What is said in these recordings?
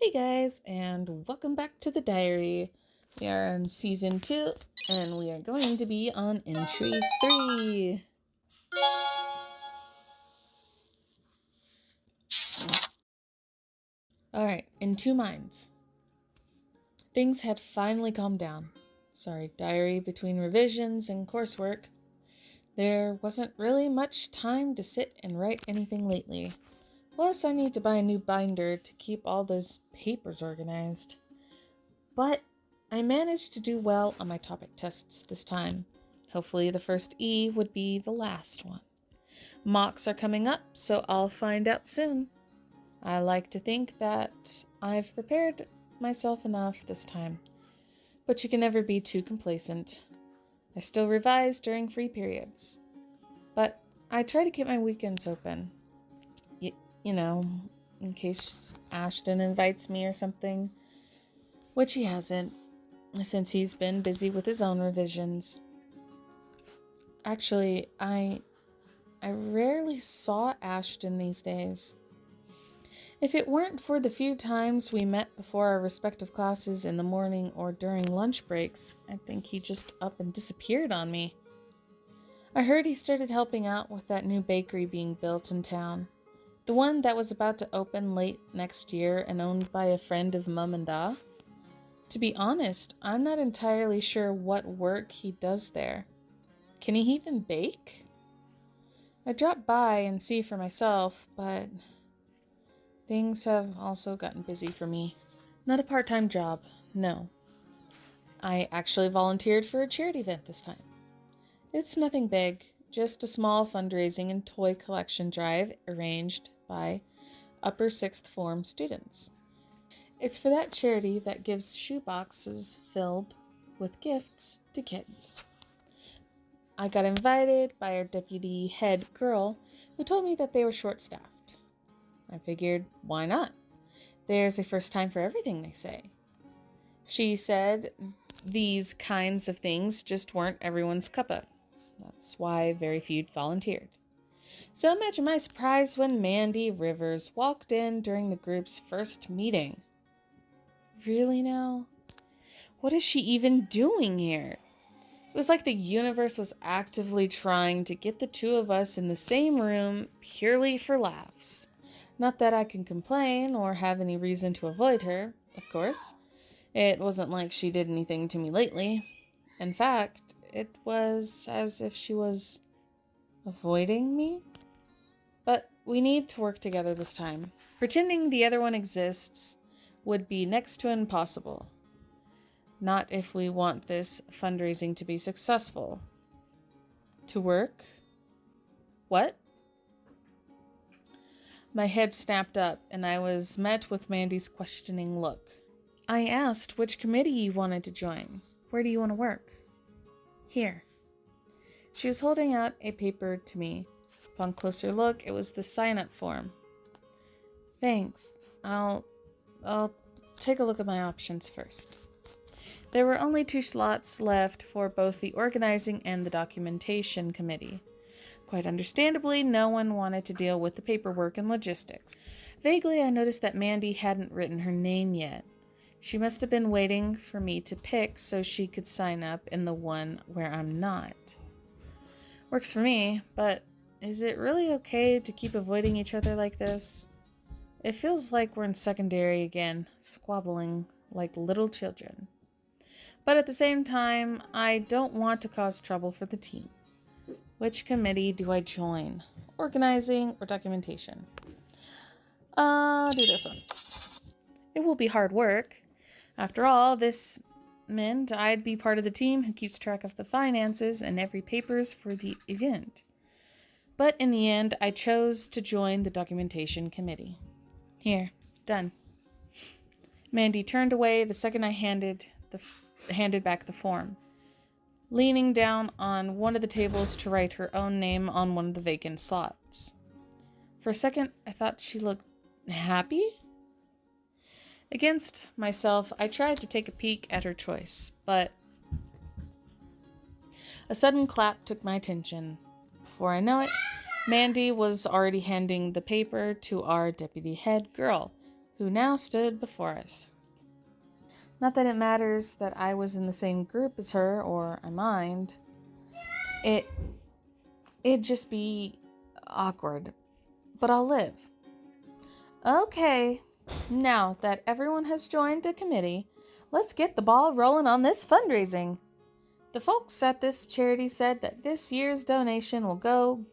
Hey guys, and welcome back to the diary. We are on season 2, and we are going to be on entry 3. Alright, in two minds. Things had finally calmed down. Sorry, diary, between revisions and coursework. There wasn't really much time to sit and write anything lately. Plus, I need to buy a new binder to keep all those papers organized. But I managed to do well on my topic tests this time. Hopefully the first E would be the last one. Mocks are coming up, so I'll find out soon. I like to think that I've prepared myself enough this time, but you can never be too complacent. I still revise during free periods, but I try to keep my weekends open. You know, in case Ashton invites me or something, which he hasn't, since he's been busy with his own revisions. Actually, I rarely saw Ashton these days. If it weren't for the few times we met before our respective classes in the morning or during lunch breaks, I think he just up and disappeared on me. I heard he started helping out with that new bakery being built in town. The one that was about to open late next year and owned by a friend of Mum and Da. To be honest, I'm not entirely sure what work he does there. Can he even bake? I dropped by and see for myself, but things have also gotten busy for me. Not a part-time job, no. I actually volunteered for a charity event this time. It's nothing big, just a small fundraising and toy collection drive arranged by upper 6th form students. It's for that charity that gives shoeboxes filled with gifts to kids. I got invited by our deputy head girl, who told me that they were short-staffed. I figured, why not? There's a first time for everything, they say. She said these kinds of things just weren't everyone's cuppa. That's why very few volunteered. So imagine my surprise when Mandy Rivers walked in during the group's first meeting. Really now? What is she even doing here? It was like the universe was actively trying to get the two of us in the same room purely for laughs. Not that I can complain or have any reason to avoid her, of course. It wasn't like she did anything to me lately. In fact, it was as if she was avoiding me. But we need to work together this time. Pretending the other one exists would be next to impossible. Not if we want this fundraising to be successful. To work? What? My head snapped up, and I was met with Mandy's questioning look. I asked which committee you wanted to join. Where do you want to work? Here. She was holding out a paper to me. Upon closer look, it was the sign-up form. Thanks. I'll take a look at my options first. There were only 2 slots left for both the organizing and the documentation committee. Quite understandably, no one wanted to deal with the paperwork and logistics. Vaguely, I noticed that Mandy hadn't written her name yet. She must have been waiting for me to pick so she could sign up in the one where I'm not. Works for me, but is it really okay to keep avoiding each other like this? It feels like we're in secondary again, squabbling like little children. But at the same time, I don't want to cause trouble for the team. Which committee do I join? Organizing or documentation? I'll do this one. It will be hard work. After all, this meant I'd be part of the team who keeps track of the finances and every papers for the event. But in the end, I chose to join the documentation committee. Here, done. Mandy turned away the second I handed back the form, leaning down on one of the tables to write her own name on one of the vacant slots. For a second, I thought she looked happy. Against myself, I tried to take a peek at her choice, but a sudden clap took my attention. Before I know it, Mandy was already handing the paper to our deputy head girl, who now stood before us. Not that it matters that I was in the same group as her, or I mind. It'd just be awkward, but I'll live. Okay, now that everyone has joined a committee, let's get the ball rolling on this fundraising. The folks at this charity said that this year's donation will go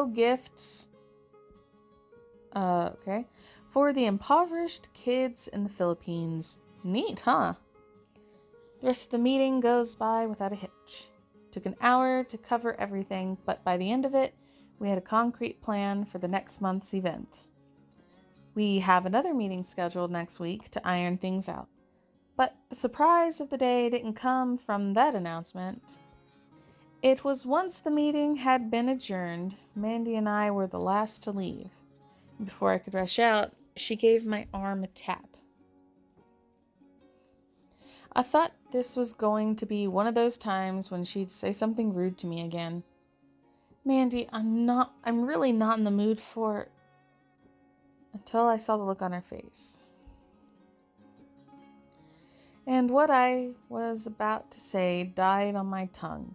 gifts for the impoverished kids in the Philippines. Neat, huh? The rest of the meeting goes by without a hitch. Took an hour to cover everything, but by the end of it, we had a concrete plan for the next month's event. We have another meeting scheduled next week to iron things out. But the surprise of the day didn't come from that announcement. It was once the meeting had been adjourned, Mandy and I were the last to leave. Before I could rush out, she gave my arm a tap. I thought this was going to be one of those times when she'd say something rude to me again. Mandy, I'm really not in the mood for... Until I saw the look on her face. And what I was about to say died on my tongue.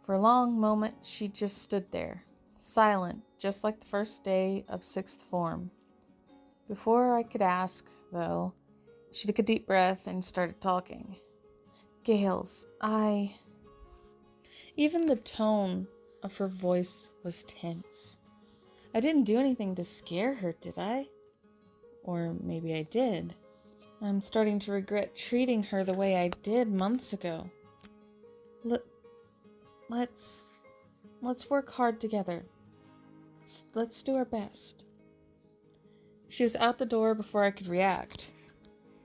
For a long moment, she just stood there, silent, just like the first day of sixth form. Before I could ask, though, she took a deep breath and started talking. Gales, Even the tone of her voice was tense. I didn't do anything to scare her, did I? Or maybe I did. I'm starting to regret treating her the way I did months ago. Let's work hard together. Let's do our best. She was out the door before I could react.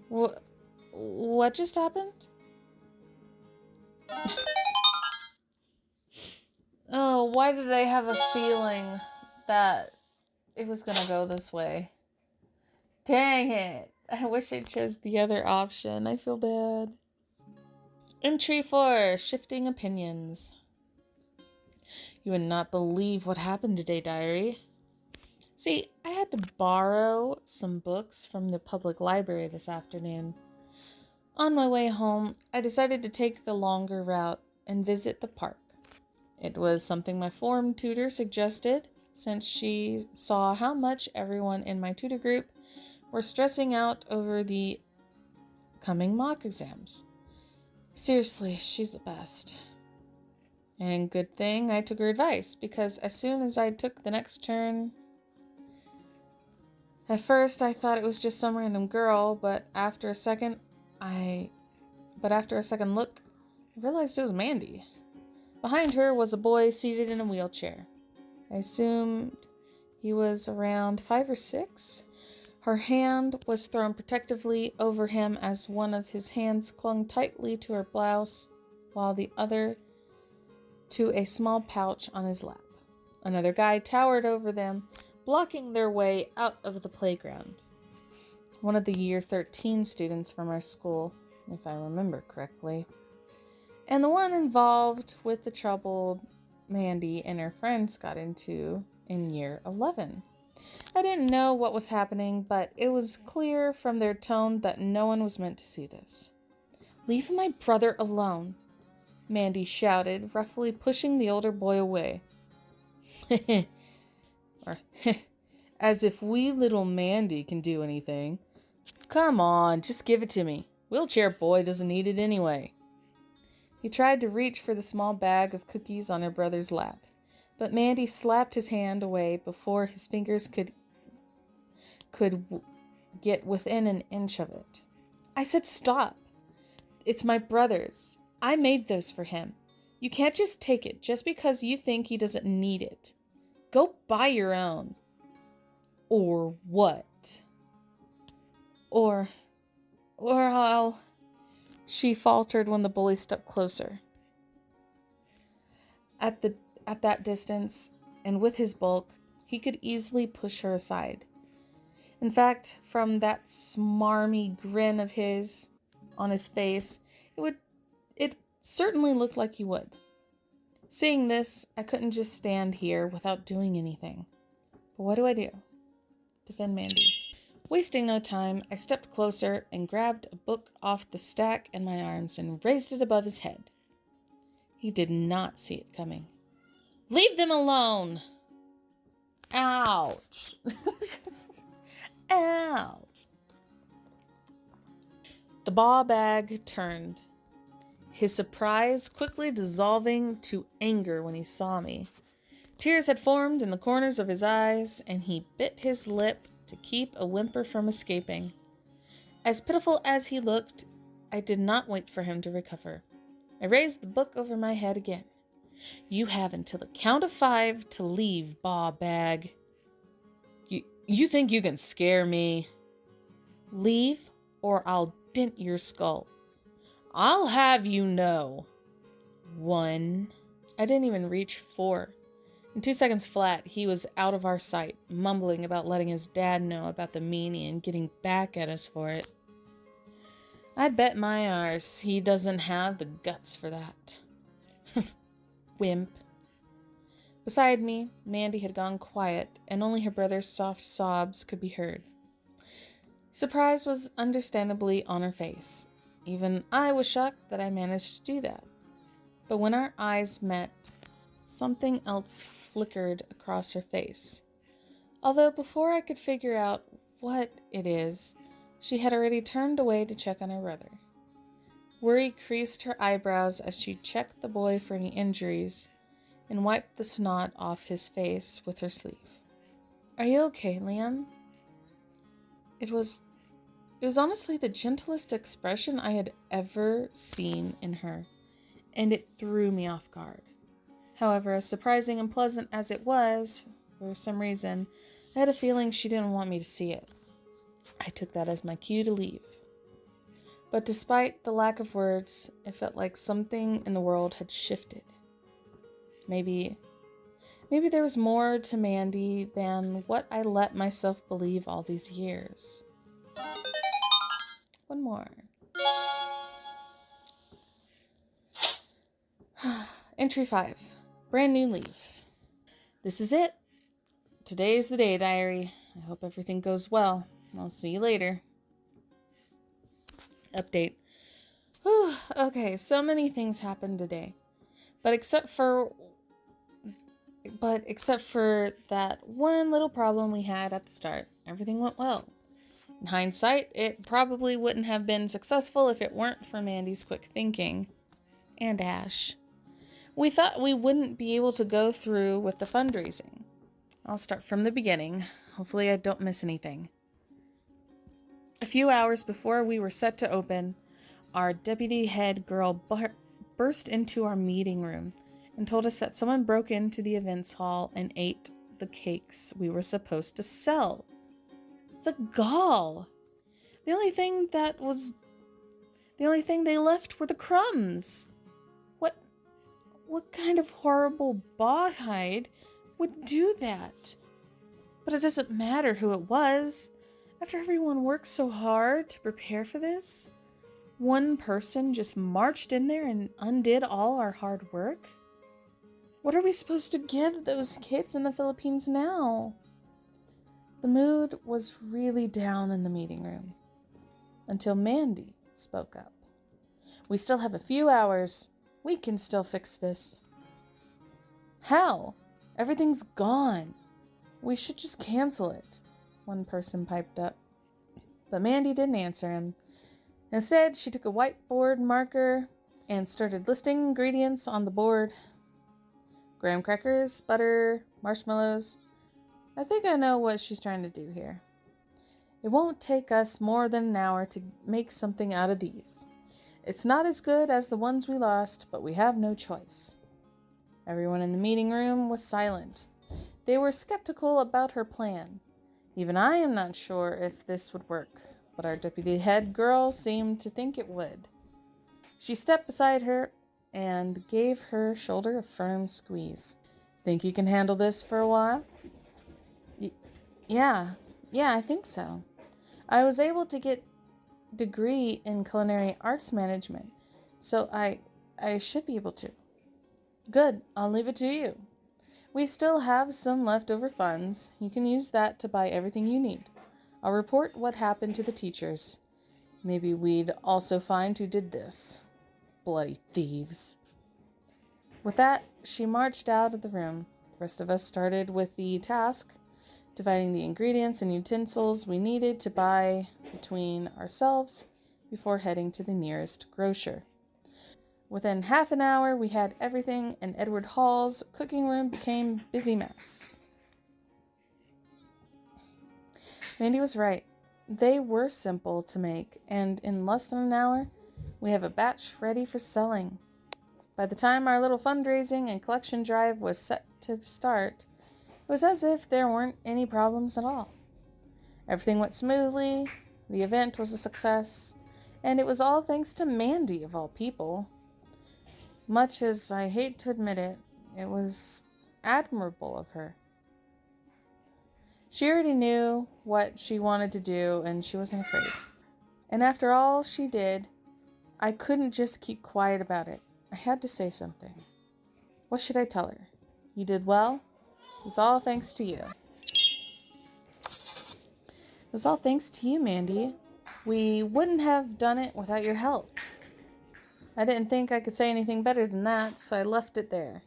What just happened? Oh, why did I have a feeling that it was gonna go this way? Dang it. I wish I chose the other option. I feel bad. Entry 4, Shifting Opinions. You would not believe what happened today, diary. See, I had to borrow some books from the public library this afternoon. On my way home, I decided to take the longer route and visit the park. It was something my form tutor suggested, since she saw how much everyone in my tutor group were stressing out over the coming mock exams. Seriously, she's the best. And good thing I took her advice, because as soon as I took the next turn... At first, I thought it was just some random girl, but after a second look, I realized it was Mandy. Behind her was a boy seated in a wheelchair. I assumed he was around 5 or 6. Her hand was thrown protectively over him as one of his hands clung tightly to her blouse, while the other to a small pouch on his lap. Another guy towered over them, blocking their way out of the playground. One of the year 13 students from our school, if I remember correctly. And the one involved with the trouble Mandy and her friends got into in year 11. I didn't know what was happening, but it was clear from their tone that no one was meant to see this. "Leave my brother alone," Mandy shouted, roughly pushing the older boy away. Or, as if we little Mandy can do anything. Come on, just give it to me. Wheelchair boy doesn't need it anyway. He tried to reach for the small bag of cookies on her brother's lap, but Mandy slapped his hand away before his fingers could get within an inch of it. I said stop. It's my brother's. I made those for him. You can't just take it just because you think he doesn't need it. Go buy your own. Or what? Or I'll... She faltered when the bully stepped closer. At that distance, and with his bulk, he could easily push her aside. In fact, from that smarmy grin of his on his face, it certainly looked like he would. Seeing this, I couldn't just stand here without doing anything. But what do I do? Defend Mandy. Wasting no time, I stepped closer and grabbed a book off the stack in my arms and raised it above his head. He did not see it coming. "Leave them alone!" Ouch. Ouch. The ball bag turned, his surprise quickly dissolving to anger when he saw me. Tears had formed in the corners of his eyes, and he bit his lip to keep a whimper from escaping. As pitiful as he looked, I did not wait for him to recover. I raised the book over my head again. "You have until the count of 5 to leave, ball bag." You think you can scare me?" "Leave, or I'll dent your skull." "I'll have you know." 1. I didn't even reach 4. In 2 seconds flat, he was out of our sight, mumbling about letting his dad know about the meanie and getting back at us for it. I'd bet my arse he doesn't have the guts for that. Wimp. Beside me, Mandy had gone quiet, and only her brother's soft sobs could be heard. Surprise was understandably on her face. Even I was shocked that I managed to do that. But when our eyes met, something else flickered across her face. Although before I could figure out what it is, she had already turned away to check on her brother. Worry creased her eyebrows as she checked the boy for any injuries and wiped the snot off his face with her sleeve. "Are you okay, Liam?" It was honestly the gentlest expression I had ever seen in her, and it threw me off guard. However, as surprising and pleasant as it was, for some reason, I had a feeling she didn't want me to see it. I took that as my cue to leave. But despite the lack of words, it felt like something in the world had shifted. Maybe there was more to Mandy than what I let myself believe all these years. One more. Entry 5. Brand new leaf. This is it. Today's the day, diary. I hope everything goes well. I'll see you later. Update. Whew, okay, so many things happened today. But except for that one little problem we had at the start, everything went well. In hindsight, it probably wouldn't have been successful if it weren't for Mandy's quick thinking. And Ash. We thought we wouldn't be able to go through with the fundraising. I'll start from the beginning. Hopefully I don't miss anything. A few hours before we were set to open, our deputy head girl burst into our meeting room and told us that someone broke into the events hall and ate the cakes we were supposed to sell. The gall! The only thing they left were the crumbs. What kind of horrible bawhide would do that? But it doesn't matter who it was. After everyone worked so hard to prepare for this, one person just marched in there and undid all our hard work? What are we supposed to give those kids in the Philippines now? The mood was really down in the meeting room until Mandy spoke up. "We still have a few hours. We can still fix this." "How? Everything's gone. We should just cancel it," one person piped up. But Mandy didn't answer him. Instead, she took a whiteboard marker and started listing ingredients on the board. Graham crackers, butter, marshmallows. I think I know what she's trying to do here. "It won't take us more than an hour to make something out of these. It's not as good as the ones we lost, but we have no choice." Everyone in the meeting room was silent. They were skeptical about her plan. Even I am not sure if this would work, but our deputy head girl seemed to think it would. She stepped beside her and gave her shoulder a firm squeeze. "Think you can handle this for a while?" Yeah, I think so. I was able to get degree in culinary arts management, so I should be able to." "Good, I'll leave it to you. We still have some leftover funds. You can use that to buy everything you need. I'll report what happened to the teachers. Maybe we'd also find who did this. Bloody thieves. With that, she marched out of the room. The rest of us started with the task, dividing the ingredients and utensils we needed to buy between ourselves before heading to the nearest grocer. Within half an hour, we had everything, and Edward Hall's cooking room became a busy mess. Mandy was right. They were simple to make, and in less than an hour, we have a batch ready for selling. By the time our little fundraising and collection drive was set to start, it was as if there weren't any problems at all. Everything went smoothly, the event was a success, and it was all thanks to Mandy, of all people. Much as I hate to admit it, it was admirable of her. She already knew what she wanted to do, and she wasn't afraid. And after all she did, I couldn't just keep quiet about it. I had to say something. What should I tell her? You did well. It was all thanks to you. It was all thanks to you, Mandy. We wouldn't have done it without your help. I didn't think I could say anything better than that, so I left it there.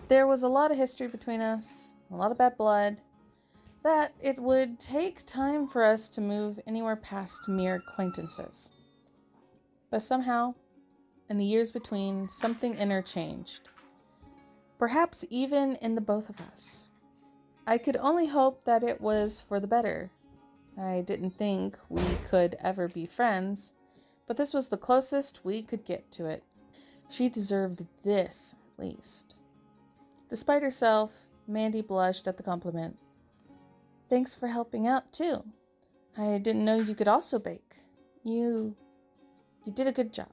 There was a lot of history between us, a lot of bad blood, that it would take time for us to move anywhere past mere acquaintances. But somehow, in the years between, something interchanged. Perhaps even in the both of us. I could only hope that it was for the better. I didn't think we could ever be friends, but this was the closest we could get to it. She deserved this, at least. Despite herself, Mandy blushed at the compliment. Thanks for helping out, too. I didn't know you could also bake. You did a good job.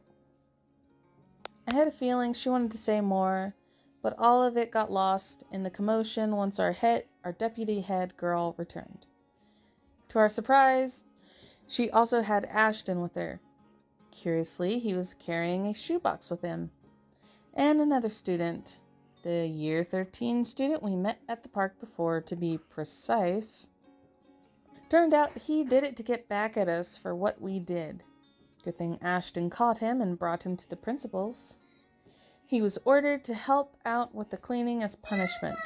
I had a feeling she wanted to say more, but all of it got lost in the commotion once our deputy head girl returned. To our surprise, she also had Ashton with her. Curiously, he was carrying a shoebox with him. And another student, the year 13 student we met at the park before, to be precise. Turned out he did it to get back at us for what we did. Good thing Ashton caught him and brought him to the principal's. He was ordered to help out with the cleaning as punishment,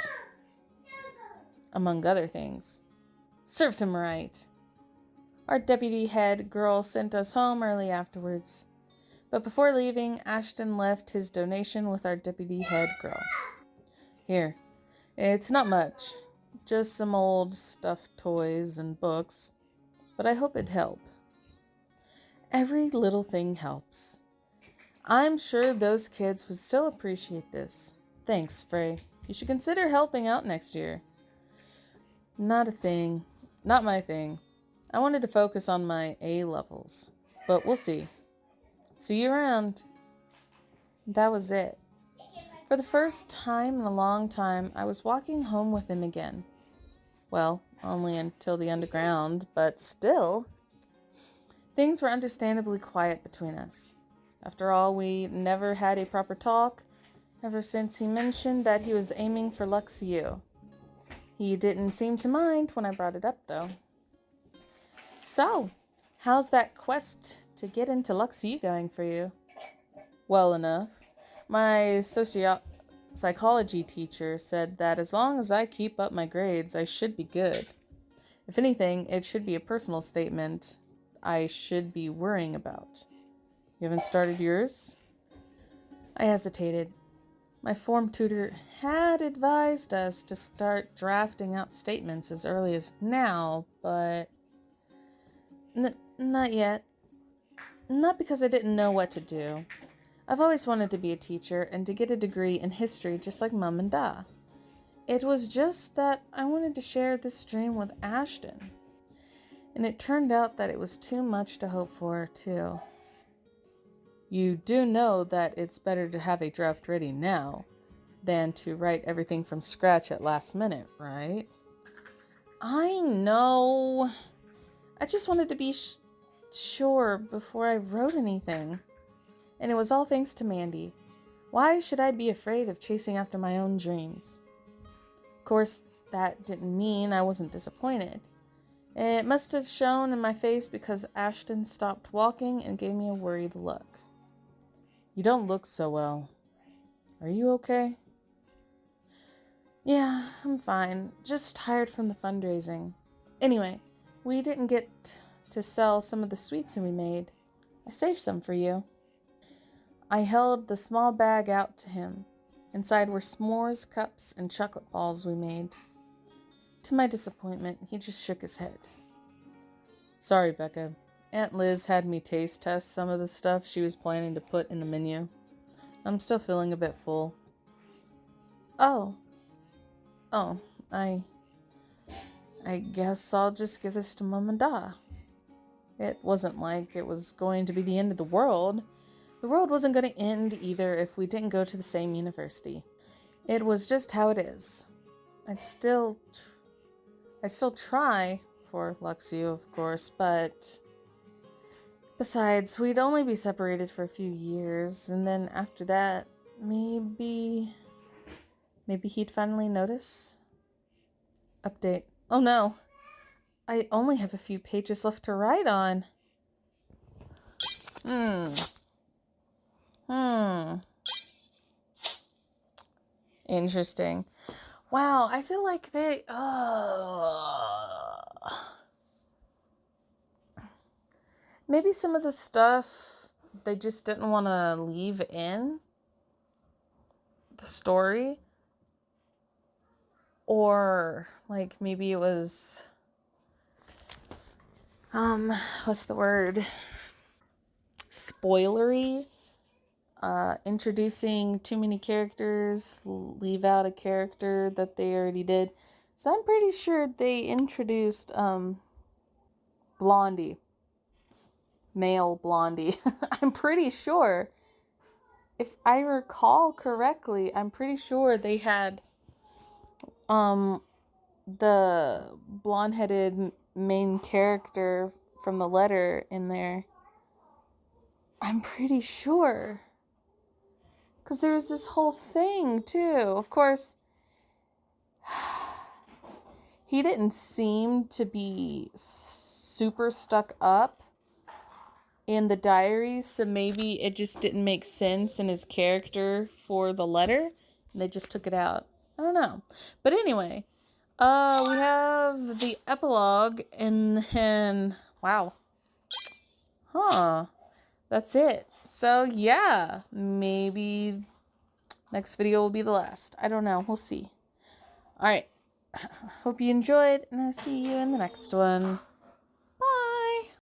among other things. Serves him right. Our deputy head girl sent us home early afterwards. But before leaving, Ashton left his donation with our deputy head girl. Here, it's not much. Just some old stuffed toys and books. But I hope it'd help. Every little thing helps. I'm sure those kids would still appreciate this. Thanks, Frey. You should consider helping out next year. Not a thing. Not my thing. I wanted to focus on my A levels. But we'll see. See you around. That was it. For the first time in a long time, I was walking home with him again. Well, only until the underground, but still. Things were understandably quiet between us. After all, we never had a proper talk ever since he mentioned that he was aiming for Lux U. He didn't seem to mind when I brought it up, though. So, how's that quest to get into Lux U going for you? Well enough. My psychology teacher said that as long as I keep up my grades, I should be good. If anything, it should be a personal statement I should be worrying about. You haven't started yours? I hesitated. My form tutor had advised us to start drafting out statements as early as now, but not yet. Not because I didn't know what to do. I've always wanted to be a teacher and to get a degree in history just like Mum and Da. It was just that I wanted to share this dream with Ashton. And it turned out that it was too much to hope for, too. You do know that it's better to have a draft ready now than to write everything from scratch at last minute, right? I know. I just wanted to be sure before I wrote anything. And it was all thanks to Mandy. Why should I be afraid of chasing after my own dreams? Of course, that didn't mean I wasn't disappointed. It must have shown in my face because Ashton stopped walking and gave me a worried look. You don't look so well. Are you okay? Yeah, I'm fine. Just tired from the fundraising. Anyway, we didn't get to sell some of the sweets we made. I saved some for you. I held the small bag out to him. Inside were s'mores, cups, and chocolate balls we made. To my disappointment, he just shook his head. Sorry, Becca. Aunt Liz had me taste test some of the stuff she was planning to put in the menu. I'm still feeling a bit full. Oh. Oh, I guess I'll just give this to Mom and Da. It wasn't like it was going to be the end of the world. The world wasn't going to end either if we didn't go to the same university. It was just how it is. I'd still try for Luxio, of course, but besides, we'd only be separated for a few years, and then after that, maybe he'd finally notice. Update. Oh no. I only have a few pages left to write on. Interesting. Wow, I feel like maybe some of the stuff they just didn't want to leave in the story. Or, like, maybe it was, what's the word? Spoilery. Introducing too many characters, leave out a character that they already did. So I'm pretty sure they introduced, Blondie. Male Blondie. I'm pretty sure. If I recall correctly, I'm pretty sure they had, the blonde-headed main character from the letter in there. I'm pretty sure. Because there was this whole thing, too. Of course, he didn't seem to be super stuck up in the diaries, so maybe it just didn't make sense in his character for the letter, and they just took it out. I don't know. But anyway, we have the epilogue, and then, wow. That's it. So, yeah, maybe next video will be the last. I don't know. We'll see. Alright. Hope you enjoyed, and I'll see you in the next one.